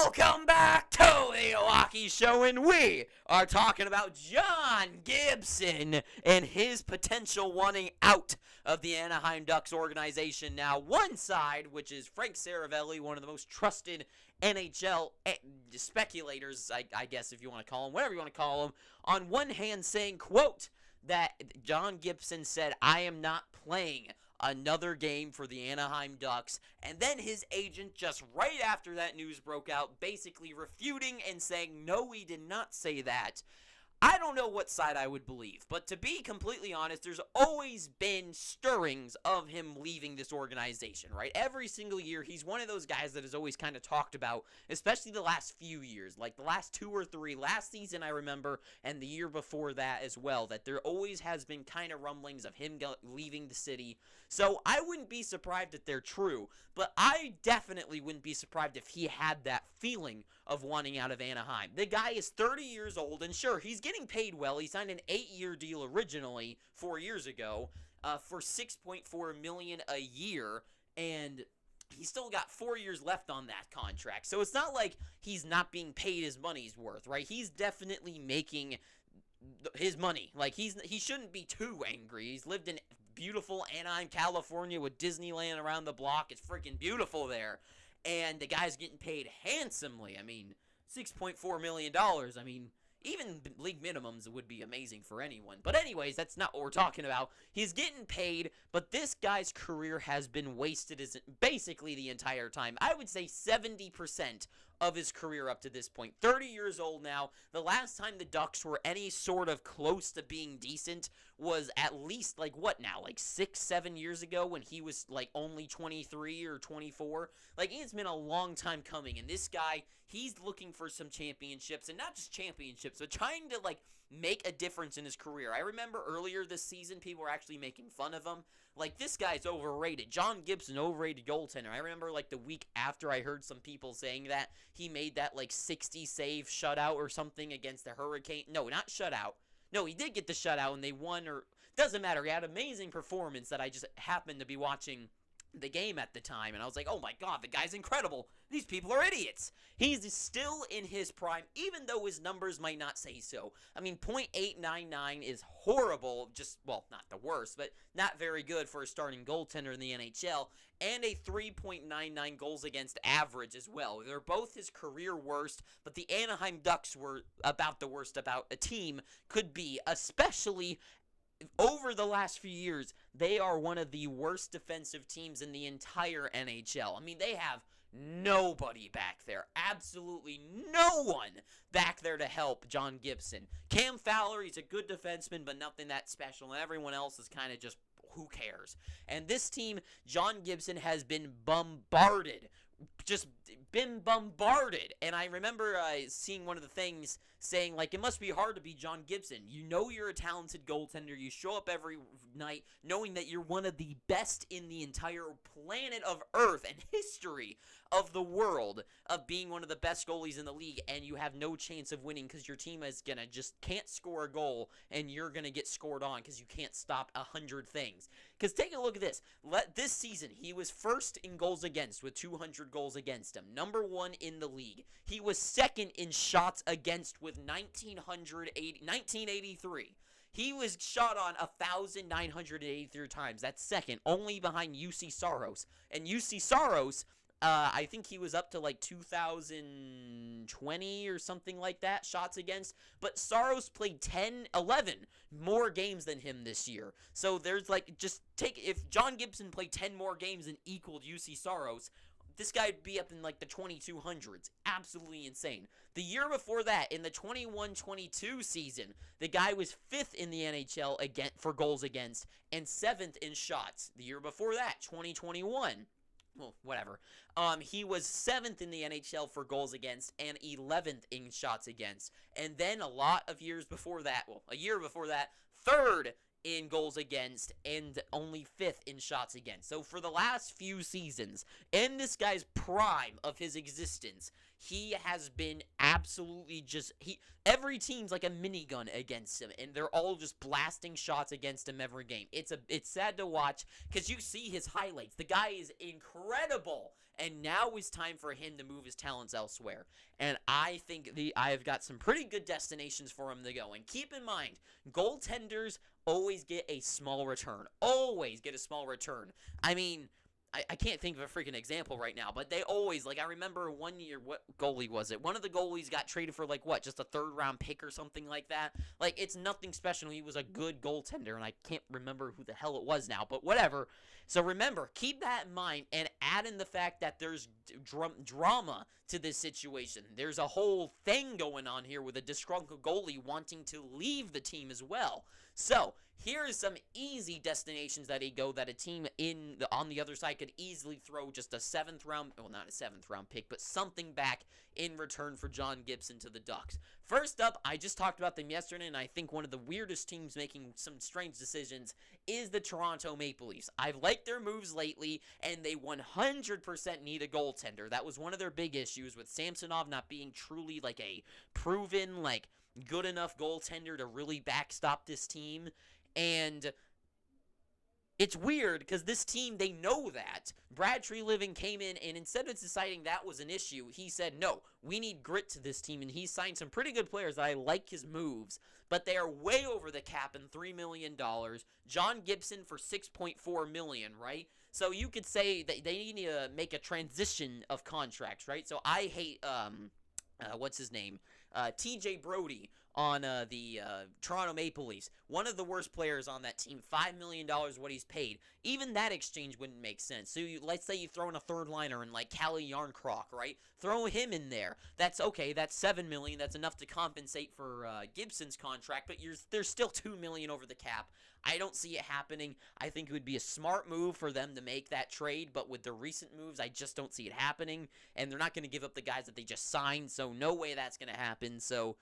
Welcome back to the Milwaukee Show, and we are talking about John Gibson and his potential wanting out of the Anaheim Ducks organization. Now, one side, which is Frank Saravelli, one of the most trusted NHL speculators, I guess if you want to call him, whatever you want to call him, on one hand saying, quote, that John Gibson said, "I am not playing another game for the Anaheim Ducks," and then his agent, just right after that news broke out, basically refuting and saying, "No, we did not say that." I don't know what side I would believe, but to be completely honest, there's always been stirrings of him leaving this organization, right? Every single year, he's one of those guys that is always kind of talked about, especially the last few years, like the last 2 or 3. Last season, I remember, and the year before that as well, that there always has been kind of rumblings of him leaving the city. So I wouldn't be surprised if they're true, but I definitely wouldn't be surprised if he had that feeling of wanting out of Anaheim. The guy is 30 years old, and sure, he's getting paid well. He signed an 8-year deal originally 4 years ago for $6.4 million a year, and he's still got 4 years left on that contract. So it's not like he's not being paid his money's worth, right? He's definitely making his money. Like, he shouldn't be too angry. He's lived in beautiful Anaheim, California, with Disneyland around the block. It's freaking beautiful there. And the guy's getting paid handsomely. I mean, $6.4 million. I mean, even league minimums would be amazing for anyone. But anyways, that's not what we're talking about. He's getting paid, but this guy's career has been wasted basically the entire time. I would say 70% of his career up to this point. 30 years old now. The last time the Ducks were any sort of close to being decent was at least, like, what now? Like 6-7 years ago when he was, like, only 23 or 24. Like, it's been a long time coming. And this guy, he's looking for some championships. And not just championships, but trying to, like, make a difference in his career. I remember earlier this season, people were actually making fun of him. Like, this guy's overrated. John Gibson, overrated goaltender. I remember, like, the week after I heard some people saying that, he made that, like, 60-save shutout or something against the Hurricane. No, not shutout. No, he did get the shutout, and they won, or doesn't matter. He had an amazing performance that I just happened to be watching the game at the time, and I was like, oh my god, the guy's incredible. These people are idiots. He's still in his prime, even though his numbers might not say so. I mean, .899 is horrible, just, well, not the worst, but not very good for a starting goaltender in the NHL, and a 3.99 goals against average as well. They're both his career worst, but the Anaheim Ducks were about the worst about a team could be, especially over the last few years. They are one of the worst defensive teams in the entire NHL. I mean, they have nobody back there. Absolutely no one back there to help John Gibson. Cam Fowler, he's a good defenseman, but nothing that special. And everyone else is kind of just, who cares? And this team, John Gibson, has been bombarded. Just been bombarded. And I remember seeing one of the things saying, like, it must be hard to be John Gibson. You know you're a talented goaltender. You show up every night knowing that you're one of the best in the entire planet of Earth and history of the world, of being one of the best goalies in the league, and you have no chance of winning because your team is going to just can't score a goal, and you're going to get scored on because you can't stop 100 things. Because take a look at this. This season, he was first in goals against with 200 goals against him. Number 1 in the league. He was second in shots against with 1983. He was shot on 1,983 times. That's second, only behind UC Saros. And UC Saros, I think he was up to like 2,020 or something like that, shots against. But Saros played 11 more games than him this year. So there's like, just take, if John Gibson played 10 more games and equaled UC Saros, this guy would be up in like the 2,200s. Absolutely insane. The year before that, in the 21-22 season, the guy was 5th in the NHL again for goals against and 7th in shots. The year before that, 2021, well, whatever. He was 7th in the NHL for goals against and 11th in shots against. And then a lot of years before that, well, a year before that, 3rd in goals against and only 5th in shots against. So for the last few seasons, in this guy's prime of his existence, he has been absolutely just every team's like a minigun against him, and they're all just blasting shots against him every game. It's sad to watch because you see his highlights. The guy is incredible, and now is time for him to move his talents elsewhere. And I think I've got some pretty good destinations for him to go. And keep in mind, goaltenders always get a small return. Always get a small return. I mean, I can't think of a freaking example right now, but they always, like, I remember one year, what goalie was it? One of the goalies got traded for, like, what, just a third-round pick or something like that? Like, it's nothing special. He was a good goaltender, and I can't remember who the hell it was now, but whatever. So remember, keep that in mind, and add in the fact that there's drama to this situation. There's a whole thing going on here with a disgruntled goalie wanting to leave the team as well. So, here are some easy destinations that he'd go that a team on the other side could easily throw just a 7th round, well, not a 7th round pick, but something back in return for John Gibson to the Ducks. First up, I just talked about them yesterday, and I think one of the weirdest teams making some strange decisions is the Toronto Maple Leafs. I've liked their moves lately, and they 100% need a goaltender. That was one of their big issues with Samsonov not being truly like a proven, like, good enough goaltender to really backstop this team. And it's weird because this team, they know that. Brad Treliving came in, and instead of deciding that was an issue, he said, no, we need grit to this team, and he signed some pretty good players. I like his moves, but they are way over the cap in $3 million. John Gibson for $6.4 million, right? So you could say that they need to make a transition of contracts, right? So I hate, what's his name? TJ Brody on the Toronto Maple Leafs. One of the worst players on that team. $5 million what he's paid. Even that exchange wouldn't make sense. So let's say you throw in a third liner and like Calle Yarncroc, right? Throw him in there. That's okay. That's $7 million. That's enough to compensate for Gibson's contract, but there's still $2 million over the cap. I don't see it happening. I think it would be a smart move for them to make that trade, but with the recent moves, I just don't see it happening, and they're not going to give up the guys that they just signed, so no way that's going to happen. So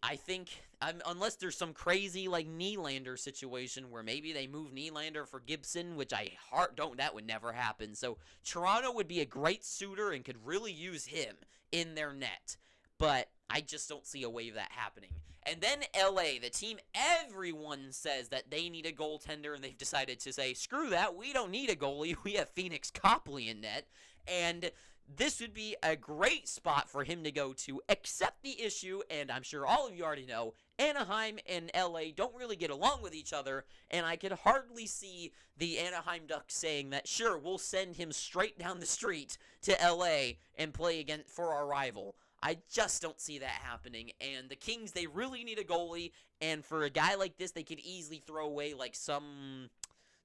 I think, unless there's some crazy, like, Nylander situation where maybe they move Nylander for Gibson, which that would never happen. So Toronto would be a great suitor and could really use him in their net, but I just don't see a way of that happening. And then LA, the team everyone says that they need a goaltender, and they've decided to say, screw that, we don't need a goalie, we have Phoenix Copley in net, and this would be a great spot for him to go to, except the issue, and I'm sure all of you already know, Anaheim and LA don't really get along with each other, and I could hardly see the Anaheim Ducks saying that, sure, we'll send him straight down the street to LA and play again for our rival. I just don't see that happening, and the Kings, they really need a goalie, and for a guy like this, they could easily throw away, like,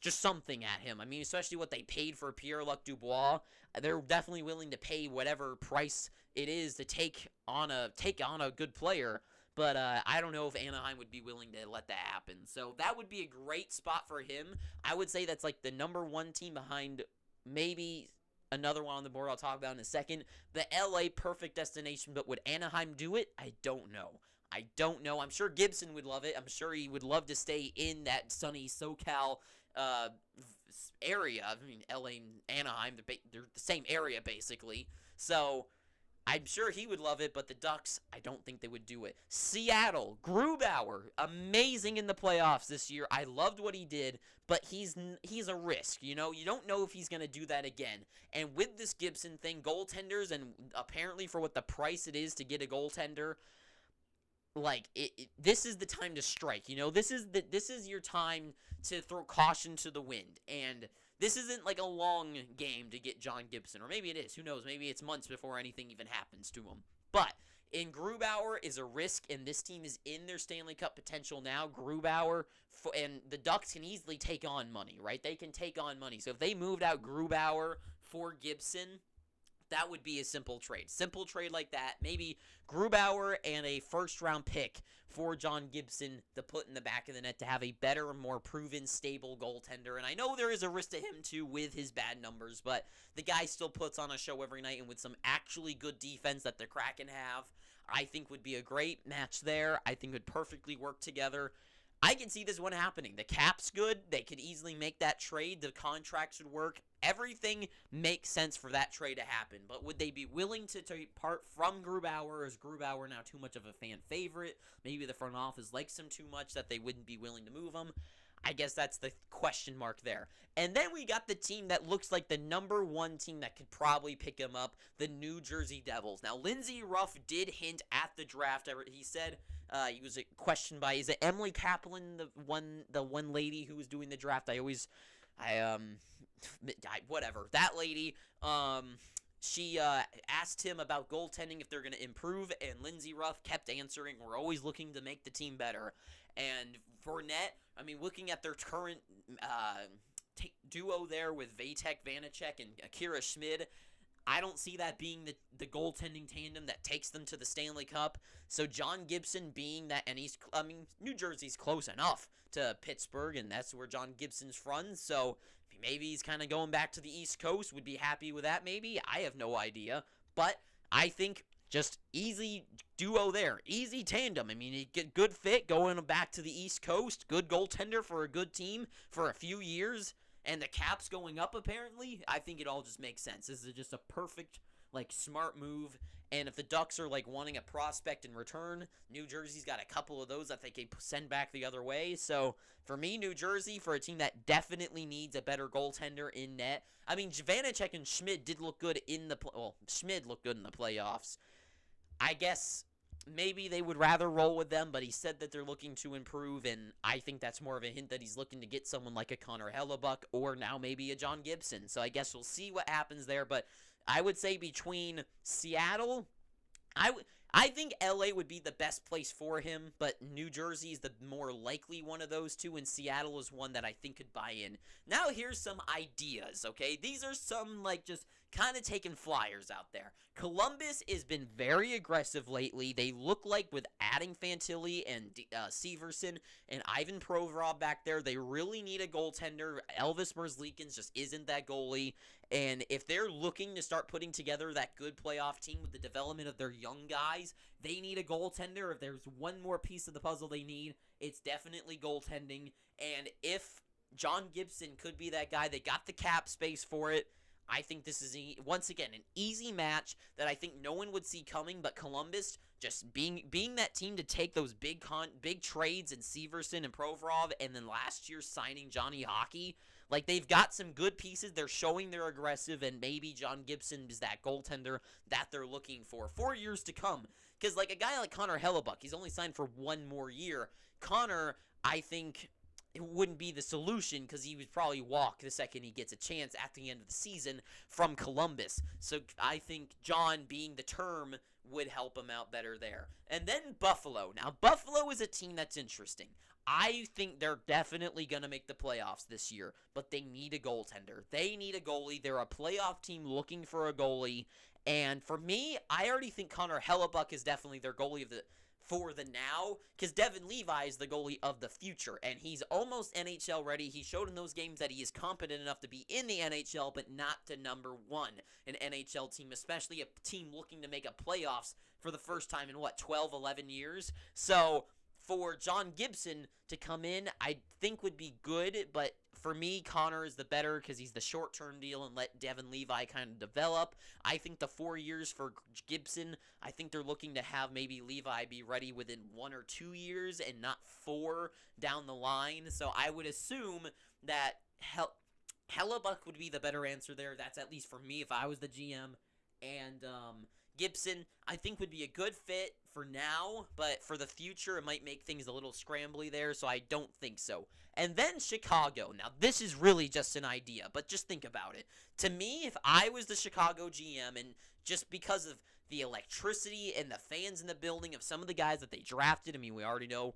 just something at him. I mean, especially what they paid for Pierre-Luc Dubois. They're definitely willing to pay whatever price it is to take on a good player, but I don't know if Anaheim would be willing to let that happen. So that would be a great spot for him. I would say that's like the number one team behind maybe another one on the board I'll talk about in a second. The LA perfect destination, but would Anaheim do it? I don't know. I'm sure Gibson would love it. I'm sure he would love to stay in that sunny SoCal area. I mean, LA and Anaheim, they're the same area, basically. So I'm sure he would love it, but the Ducks, I don't think they would do it. Seattle, Grubauer, amazing in the playoffs this year. I loved what he did, but he's a risk, you know? You don't know if he's going to do that again. And with this Gibson thing, goaltenders, and apparently for what the price it is to get a goaltender, like, this is the time to strike, you know? This is your time to throw caution to the wind, and this isn't like a long game to get John Gibson, or maybe it is, who knows, maybe it's months before anything even happens to him, but in Grubauer is a risk, and this team is in their Stanley Cup potential now. Grubauer, and the Ducks can easily take on money, right? They can take on money, so if they moved out Grubauer for Gibson, that would be a simple trade. Simple trade like that. Maybe Grubauer and a first-round pick for John Gibson to put in the back of the net to have a better, more proven, stable goaltender. And I know there is a risk to him, too, with his bad numbers, but the guy still puts on a show every night, and with some actually good defense that the Kraken have, I think would be a great match there. I think would perfectly work together. I can see this one happening. The cap's good. They could easily make that trade. The contracts would work. Everything makes sense for that trade to happen. But would they be willing to part from Grubauer? Is Grubauer now too much of a fan favorite? Maybe the front office likes him too much that they wouldn't be willing to move him. I guess that's the question mark there. And then we got the team that looks like the number one team that could probably pick him up, the New Jersey Devils. Now, Lindsey Ruff did hint at the draft. He said he was questioned by, is it Emily Kaplan, the one lady who was doing the draft? Whatever. That lady, she asked him about goaltending, if they're going to improve, and Lindsey Ruff kept answering, we're always looking to make the team better. And Fournette, I mean, looking at their current duo there with Vatek Vanacek and Akira Schmid, I don't see that being the goaltending tandem that takes them to the Stanley Cup. So John Gibson being that, and New Jersey's close enough to Pittsburgh, and that's where John Gibson's from. So maybe he's kind of going back to the East Coast, would be happy with that maybe. I have no idea. But I think just easy duo there. Easy tandem. I mean, you get good fit going back to the East Coast. Good goaltender for a good team for a few years. And the cap's going up, apparently. I think it all just makes sense. This is just a perfect, smart move. And if the Ducks are, wanting a prospect in return, New Jersey's got a couple of those that they can send back the other way. So, for me, New Jersey, for a team that definitely needs a better goaltender in net. I mean, Vanacek and Schmid did look good Schmid looked good in the playoffs. I guess maybe they would rather roll with them, but he said that they're looking to improve, and I think that's more of a hint that he's looking to get someone like a Connor Hellebuck or now maybe a John Gibson. So I guess we'll see what happens there, but I would say between Seattle, I think LA would be the best place for him, but New Jersey is the more likely one of those two, and Seattle is one that I think could buy in. Now here's some ideas, okay? These are some, just kind of taking flyers out there. Columbus has been very aggressive lately. They look like with adding Fantilli and Severson and Ivan Provorov back there, they really need a goaltender. Elvis Merzlikins just isn't that goalie. And if they're looking to start putting together that good playoff team with the development of their young guys, they need a goaltender. If there's one more piece of the puzzle they need, it's definitely goaltending. And if John Gibson could be that guy, they got the cap space for it. I think this is, once again, an easy match that I think no one would see coming, but Columbus just being that team to take those big trades in Severson and Provorov, and then last year signing Johnny Hockey. They've got some good pieces. They're showing they're aggressive, and maybe John Gibson is that goaltender that they're looking for years to come. Because, a guy like Connor Hellebuck, he's only signed for one more year. Connor, I think, it wouldn't be the solution because he would probably walk the second he gets a chance at the end of the season from Columbus. So I think John being the term would help him out better there. And then Buffalo. Now, Buffalo is a team that's interesting. I think they're definitely going to make the playoffs this year, but they need a goaltender. They need a goalie. They're a playoff team looking for a goalie. And for me, I already think Connor Hellebuck is definitely their goalie for the now, because Devin Levi is the goalie of the future, and he's almost NHL ready. He showed in those games that he is competent enough to be in the NHL, but not to number one an NHL team, especially a team looking to make a playoffs for the first time in, 12, 11 years? So for John Gibson to come in, I think would be good, but for me, Connor is the better because he's the short-term deal and let Devin Levi kind of develop. I think the 4 years for Gibson, I think they're looking to have maybe Levi be ready within 1 or 2 years and not 4 down the line. So I would assume that Hellebuck would be the better answer there. That's at least for me if I was the GM. And Gibson, I think, would be a good fit for now, but for the future, it might make things a little scrambly there, so I don't think so. And then Chicago. Now, this is really just an idea, but just think about it. To me, if I was the Chicago GM, and just because of the electricity and the fans in the building of some of the guys that they drafted, I mean, we already know,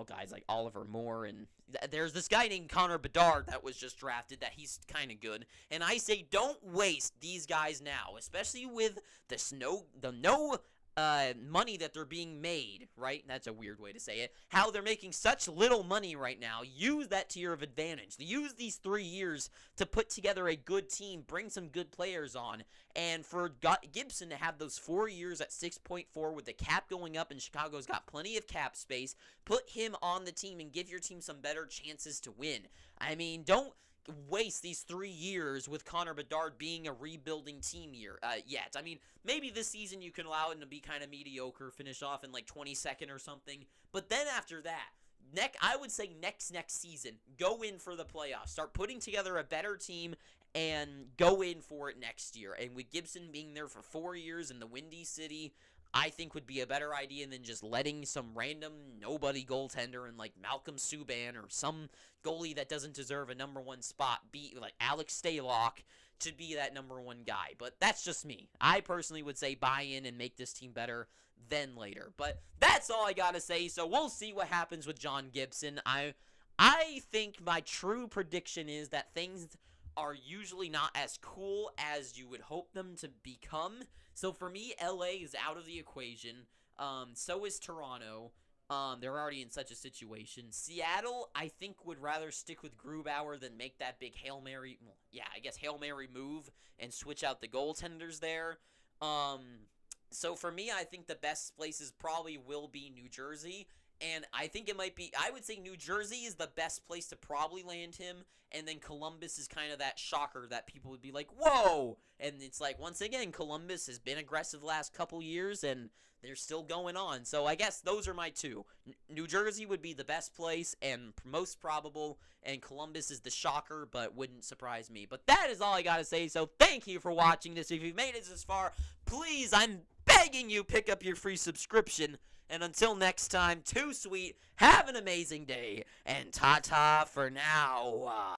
guys like Oliver Moore, and there's this guy named Connor Bedard that was just drafted that he's kind of good. And I say don't waste these guys now, especially with the no money that they're being made, right? That's a weird way to say it. How they're making such little money right now. Use that to your advantage. Use these 3 years to put together a good team, bring some good players on, and for Gibson to have those 4 years at 6.4 with the cap going up and Chicago's got plenty of cap space, put him on the team and give your team some better chances to win. I mean, don't waste these 3 years with Connor Bedard being a rebuilding team year yet. I mean, maybe this season you can allow him to be kind of mediocre, finish off in like 22nd or something. But then after that, I would say next season, go in for the playoffs. Start putting together a better team and go in for it next year. And with Gibson being there for 4 years in the Windy City, I think would be a better idea than just letting some random nobody goaltender and like Malcolm Subban or some goalie that doesn't deserve a number 1 spot be like Alex Stalock to be that number 1 guy. But that's just me. I personally would say buy in and make this team better then later. But that's all I gotta say. So we'll see what happens with John Gibson. I think my true prediction is that things are usually not as cool as you would hope them to become. So for me, LA is out of the equation. So is Toronto. They're already in such a situation. Seattle, I think, would rather stick with Grubauer than make that big Hail Mary, Hail Mary move and switch out the goaltenders there. So for me, I think the best places probably will be New Jersey. And I think it might be, I would say New Jersey is the best place to probably land him. And then Columbus is kind of that shocker that people would be like, whoa. And it's like, once again, Columbus has been aggressive the last couple years and they're still going on. So I guess those are my two. New Jersey would be the best place and most probable. And Columbus is the shocker, but wouldn't surprise me. But that is all I got to say. So thank you for watching this. If you've made it this far, please, I'm begging you, pick up your free subscription. And until next time, too sweet, have an amazing day, and ta-ta for now.